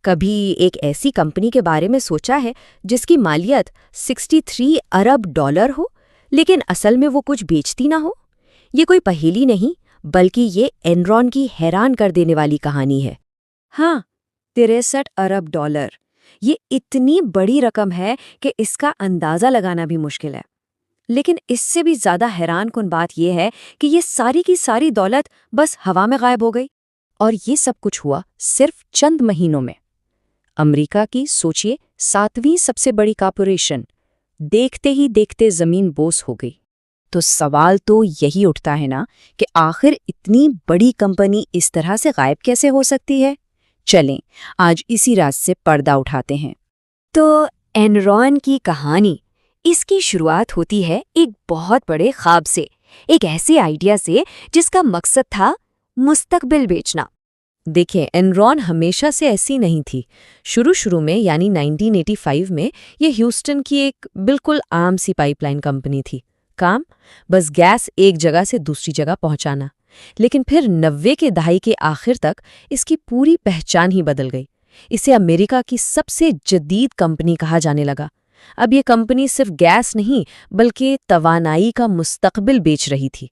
कभी एक ऐसी कंपनी के बारे में सोचा है जिसकी मालियत 63 अरब डॉलर हो, लेकिन असल में वो कुछ बेचती ना हो? ये कोई पहेली नहीं, बल्कि ये एनरॉन की हैरान कर देने वाली कहानी है। हाँ, 63 अरब डॉलर। ये इतनी बड़ी रकम है कि इसका अंदाजा लगाना भी मुश्किल है। लेकिन इससे भी ज्यादा हैरानकुन बात यह है कि ये सारी की सारी दौलत बस हवा में गायब हो गई। और ये सब कुछ हुआ सिर्फ चंद महीनों में। अमेरिका की सोचिए 7वीं सबसे बड़ी कॉर्पोरेशन देखते ही देखते जमीन बोस हो गई। तो सवाल तो यही उठता है ना कि आखिर इतनी बड़ी कंपनी इस तरह से गायब कैसे हो सकती है? चलें, आज इसी राज से पर्दा उठाते हैं। तो एनरॉन की कहानी, इसकी शुरुआत होती है एक बहुत बड़े ख्वाब से, एक ऐसे आइडिया से जिसका मकसद था मुस्तकबिल बेचना। देखिए, एनरॉन हमेशा से ऐसी नहीं थी। शुरू में यानी 1985 में ये ह्यूस्टन की एक बिल्कुल आम सी पाइपलाइन कंपनी थी। काम बस गैस एक जगह से दूसरी जगह पहुंचाना। लेकिन फिर 90 के दहाई के आखिर तक इसकी पूरी पहचान ही बदल गई। इसे अमेरिका की सबसे जदीद कंपनी कहा जाने लगा। अब ये कंपनी सिर्फ गैस नहीं, बल्कि तवानाई का मुस्तकबिल बेच रही थी।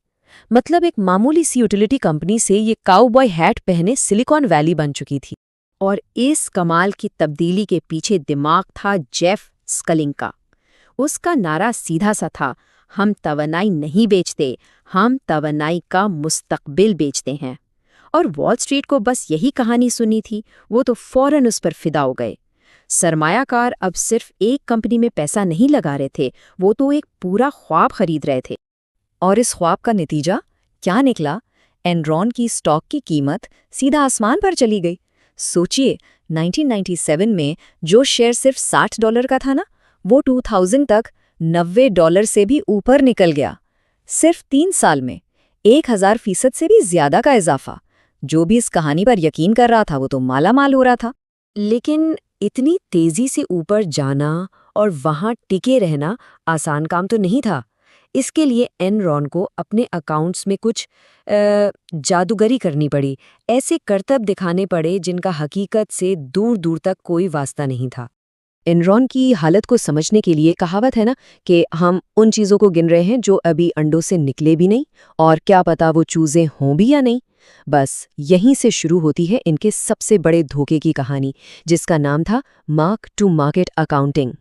मतलब एक मामूली सी यूटिलिटी कंपनी से ये काउबॉय हैट पहने सिलिकॉन वैली बन चुकी थी। और इस कमाल की तब्दीली के पीछे दिमाग था जेफ स्कलिंग का। उसका नारा सीधा सा था, हम तवानाई नहीं बेचते, हम तवानाई का मुस्तकबिल बेचते हैं। और वॉल स्ट्रीट को बस यही कहानी सुनी थी, वो तो फौरन उस पर फिदा हो गए। सरमायाकार अब सिर्फ एक कंपनी में पैसा नहीं लगा रहे थे, वो तो एक पूरा ख्वाब खरीद रहे थे। और इस ख्वाब का नतीजा क्या निकला? एनरॉन की स्टॉक की कीमत सीधा आसमान पर चली गई। सोचिए, 1997 में जो शेयर सिर्फ $60 का था ना, वो 2000 तक $90 से भी ऊपर निकल गया। सिर्फ 3 साल में 1000% से भी ज्यादा का इजाफा। जो भी इस कहानी पर यकीन कर रहा था वो तो माला माल हो रहा था। लेकिन इतनी तेजी से ऊपर जाना और वहां टिके रहना आसान काम तो नहीं था। इसके लिए एनरॉन को अपने अकाउंट्स में कुछ जादूगरी करनी पड़ी। ऐसे करतब दिखाने पड़े जिनका हकीकत से दूर दूर तक कोई वास्ता नहीं था। एनरॉन की हालत को समझने के लिए कहावत है ना कि हम उन चीज़ों को गिन रहे हैं जो अभी अंडों से निकले भी नहीं, और क्या पता वो चूज़ें हों भी या नहीं। बस यहीं से शुरू होती है इनके सबसे बड़े धोखे की कहानी, जिसका नाम था मार्क टू मार्केट अकाउंटिंग।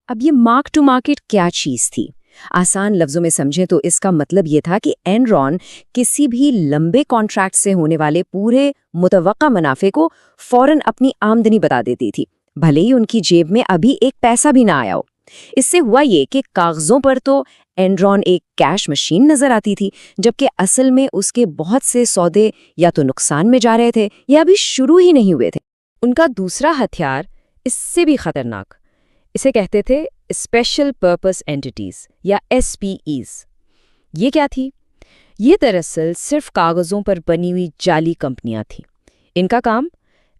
अब ये मार्क टू मार्केट क्या चीज़ थी? आसान लफ्जों में समझें तो इसका मतलब ये था कि एनरॉन किसी भी लंबे कॉन्ट्रैक्ट से होने वाले पूरे मुतवक्का मुनाफे को फौरन अपनी आमदनी बता देती थी, भले ही उनकी जेब में अभी एक पैसा भी ना आया हो। इससे हुआ ये कि कागजों पर तो एनरॉन एक कैश मशीन नजर आती थी, जबकि असल में उसके बहुत से सौदे या तो नुकसान में जा रहे थे या अभी शुरू ही नहीं हुए थे। उनका दूसरा हथियार इससे भी खतरनाक, इसे कहते थे स्पेशल पर्पस एंटिटीज या SPEs। ये क्या थी? ये दरअसल सिर्फ कागजों पर बनी हुई जाली कंपनियां थीं। इनका काम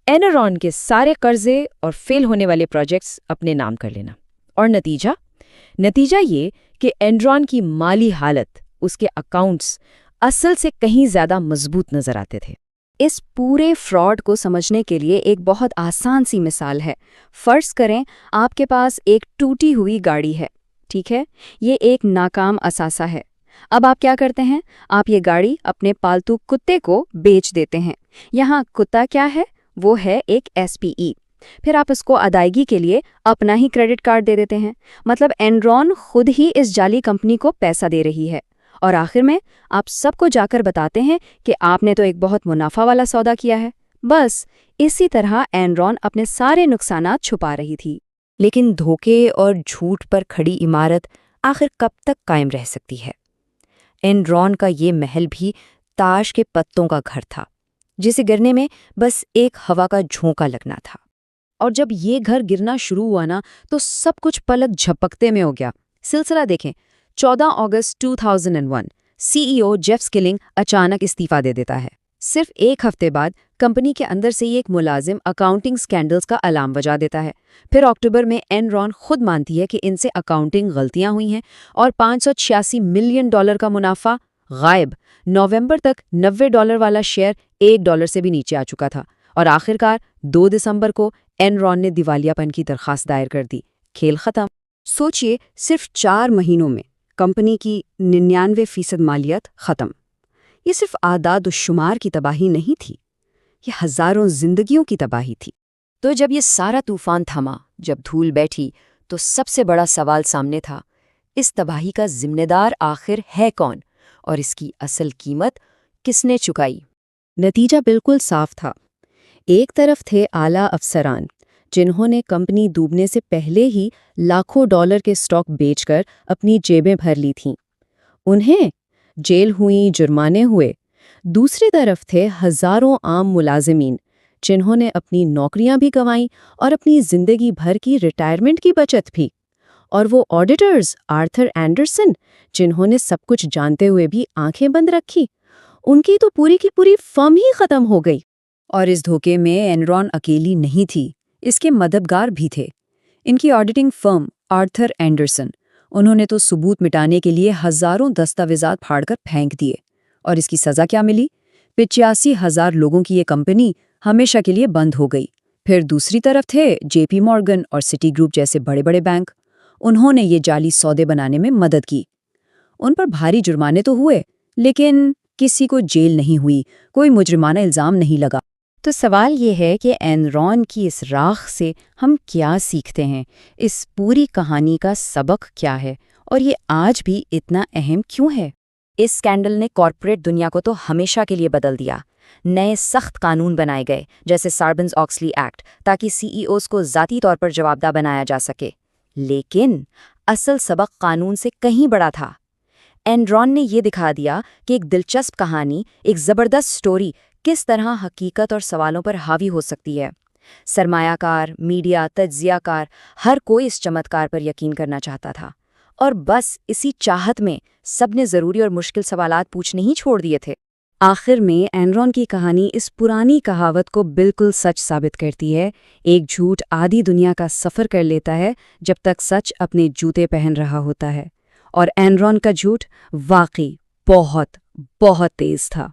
एनरॉन के सारे कर्जे और फेल होने वाले प्रोजेक्ट्स अपने नाम कर लेना। और नतीजा ये कि एनरॉन की माली हालत, उसके अकाउंट्स असल से कहीं ज्यादा मजबूत नजर आते थे। इस पूरे फ्रॉड को समझने के लिए एक बहुत आसान सी मिसाल है। फर्ज करें आपके पास एक टूटी हुई गाड़ी है, ठीक है? ये एक नाकाम असासा है। अब आप क्या करते हैं? आप ये गाड़ी अपने पालतू कुत्ते को बेच देते हैं। यहाँ कुत्ता क्या है? वो है एक SPE। फिर आप उसको अदायगी के लिए अपना ही क्रेडिट कार्ड दे देते हैं। मतलब एनरॉन खुद ही इस जाली कंपनी को पैसा दे रही है। और आखिर में आप सबको जाकर बताते हैं कि आपने तो एक बहुत मुनाफा वाला सौदा किया है। बस इसी तरह एनरॉन अपने सारे नुकसानात छुपा रही थी। लेकिन धोखे और झूठ पर खड़ी इमारत आखिर कब तक कायम रह सकती है? एनरॉन का ये महल भी ताश के पत्तों का घर था, जिसे गिरने में बस एक हवा का झोंका लगना था। और जब ये घर गिरना शुरू हुआ ना, तो सब कुछ पलक झपकते में हो गया। सिलसिला देखें। 14 अगस्त 2001 CEO जेफ स्किलिंग अचानक इस्तीफा दे देता है। सिर्फ एक हफ्ते बाद कंपनी के अंदर से ही एक मुलाजिम अकाउंटिंग स्कैंडल्स का अलार्म बजा देता है। फिर अक्टूबर में एनरॉन खुद मानती है कि इनसे अकाउंटिंग गलतियां हुई हैं और $586 मिलियन का मुनाफा गायब। नवंबर तक $90 वाला शेयर $1 से भी नीचे आ चुका था। और आखिरकार 2 दिसंबर को एनरॉन ने दिवालियापन की दरखास्त दायर कर दी। खेल खत्म। सोचिए, सिर्फ 4 महीनों में कंपनी की 99% मालियत खत्म। ये सिर्फ आदाद और शुमार की तबाही नहीं थी, ये हजारों जिंदगियों की तबाही थी। तो जब ये सारा तूफान थमा, जब धूल बैठी, तो सबसे बड़ा सवाल सामने था, इस तबाही का जिम्मेदार आखिर है कौन और इसकी असल कीमत किसने चुकाई? नतीजा बिल्कुल साफ था। एक तरफ थे आला अफसरान, जिन्होंने कंपनी डूबने से पहले ही लाखों डॉलर के स्टॉक बेचकर अपनी जेबें भर ली थीं। उन्हें जेल हुई, जुर्माने हुए। दूसरी तरफ थे हजारों आम मुलाजिमीन, जिन्होंने अपनी नौकरियां भी गंवाईं और अपनी जिंदगी भर की रिटायरमेंट की बचत भी। और वो ऑडिटर्स, आर्थर एंडरसन, जिन्होंने सब कुछ जानते हुए भी आंखें बंद रखी, उनकी तो पूरी की पूरी फर्म ही खत्म हो गई। और इस धोखे में एनरॉन अकेली नहीं थी, इसके मददगार भी थे। इनकी ऑडिटिंग फर्म आर्थर एंडरसन, उन्होंने तो सबूत मिटाने के लिए हजारों दस्तावेजात फाड़कर फेंक दिए। और इसकी सजा क्या मिली? 85,000 लोगों की ये कंपनी हमेशा के लिए बंद हो गई। फिर दूसरी तरफ थे जेपी मॉर्गन और सिटी ग्रुप जैसे बड़े बड़े बैंक। उन्होंने ये जाली सौदे बनाने में मदद की। उन पर भारी जुर्माने तो हुए, लेकिन किसी को जेल नहीं हुई, कोई मुजरिमाना इल्जाम नहीं लगा। तो सवाल ये है कि एनरॉन की इस राख से हम क्या सीखते हैं? इस पूरी कहानी का सबक क्या है और ये आज भी इतना अहम क्यों है? इस स्कैंडल ने कॉर्पोरेट दुनिया को तो हमेशा के लिए बदल दिया। नए सख्त कानून बनाए गए, जैसे सार्बन्स-ऑक्सली एक्ट, ताकि सीईओज को ज़ाती तौर पर जवाबदेह बनाया जा सके। लेकिन असल सबक कानून से कहीं बड़ा था। एनरॉन ने ये दिखा दिया कि एक दिलचस्प कहानी, एक ज़बरदस्त स्टोरी किस तरह हकीकत और सवालों पर हावी हो सकती है। सरमायाकार, मीडिया, तज्जियाकार, हर कोई इस चमत्कार पर यकीन करना चाहता था। और बस इसी चाहत में सबने ज़रूरी और मुश्किल सवालात पूछने ही छोड़ दिए थे। आखिर में एनरॉन की कहानी इस पुरानी कहावत को बिल्कुल सच साबित करती है। एक झूठ आधी दुनिया का सफ़र कर लेता है जब तक सच अपने जूते पहन रहा होता है। और एनरॉन का झूठ वाकई बहुत बहुत तेज था।